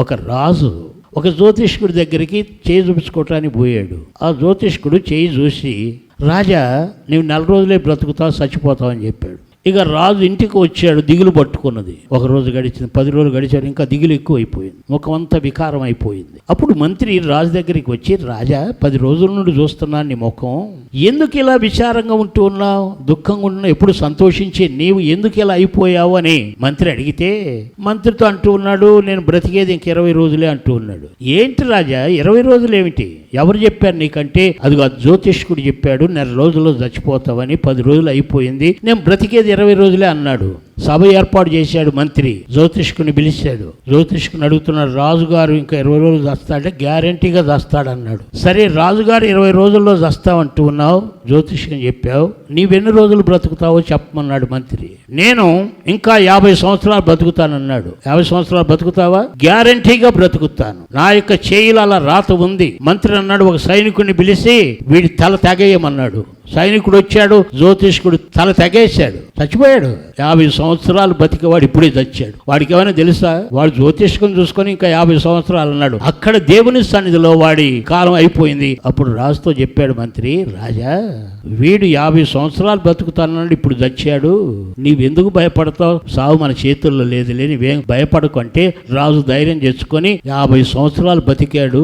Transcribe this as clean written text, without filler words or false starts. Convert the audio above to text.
ఒక రాజు ఒక జ్యోతిష్కుడి దగ్గరికి చేయి చూపించుకోవటానికి పోయాడు. ఆ జ్యోతిష్కుడు చేయి చూసి, రాజా నీవు 4 రోజులే బ్రతుకుతావు, చచ్చిపోతావు అని చెప్పాడు. ఇక రాజు ఇంటికి వచ్చాడు, దిగులు పట్టుకున్నది. 1 రోజు గడిచింది, 10 రోజులు గడిచాడు, ఇంకా దిగులు ఎక్కువ అయిపోయింది, ముఖం అంతా వికారం అయిపోయింది. అప్పుడు మంత్రి రాజు దగ్గరికి వచ్చి, రాజా 10 రోజుల నుండి చూస్తున్నాను నీ ముఖం, ఎందుకు ఇలా విచారంగా ఉంటూ ఉన్నావు, దుఃఖంగా ఉంటున్నావు, ఎప్పుడు సంతోషించి నీవు ఎందుకు ఇలా అయిపోయావు అని మంత్రి అడిగితే, మంత్రితో అంటూ ఉన్నాడు, నేను బ్రతికేది ఇంక 20 రోజులే అంటూ ఉన్నాడు. ఏంటి రాజా 20 రోజులు ఏమిటి, ఎవరు చెప్పారు నీకంటే, అది ఆ జ్యోతిష్కుడు చెప్పాడు, 1 రోజుల్లో చచ్చిపోతావని, 10 రోజులు అయిపోయింది, నేను బ్రతికేది 20 రోజులే అన్నాడు. సభ ఏర్పాటు చేశాడు మంత్రి, జ్యోతిష్కుని పిలిచాడు. జ్యోతిష్కుని అడుగుతున్నాడు, రాజుగారు ఇంకా 20 రోజులు చస్తాడంటే గ్యారంటీగా చస్తాడన్నాడు. సరే రాజుగారు 20 రోజుల్లో చస్తావంటూ ఉన్నావు, జ్యోతిష్కుని చెప్పావు, నీవెన్ని రోజులు బ్రతుకుతావో చెప్పమన్నాడు మంత్రి. నేను ఇంకా 50 సంవత్సరాలు బ్రతుకుతానన్నాడు. 50 సంవత్సరాలు బ్రతుకుతావా? గ్యారంటీగా బ్రతుకుతాను, నా యొక్క చేయిలో అలా రాత ఉంది. మంత్రి అన్నాడు, ఒక సైనికుడిని పిలిచి వీడి తల తెగేయమన్నాడు. సైనికుడు వచ్చాడు, జ్యోతిష్కుడు తల తెగేశాడు, చచ్చిపోయాడు. 50 సంవత్సరాలు బతికేవాడు ఇప్పుడే చచ్చాడు. వాడికి ఏమైనా తెలుసా? వాడు జ్యోతిష్కుని చూసుకొని ఇంకా 50 సంవత్సరాలు అన్నాడు. అక్కడ దేవుని సన్నిధిలో వాడి కాలం అయిపోయింది. అప్పుడు రాజుతో చెప్పాడు మంత్రి, రాజా వీడు 50 సంవత్సరాలు బ్రతుకుతానన్నాడు, ఇప్పుడు చచ్చాడు, నీవెందుకు భయపడతావు, సావు మన చేతుల్లో లేదులే, నీవేం భయపడకు అంటే రాజు ధైర్యం తెచ్చుకొని 50 సంవత్సరాలు బతికాడు.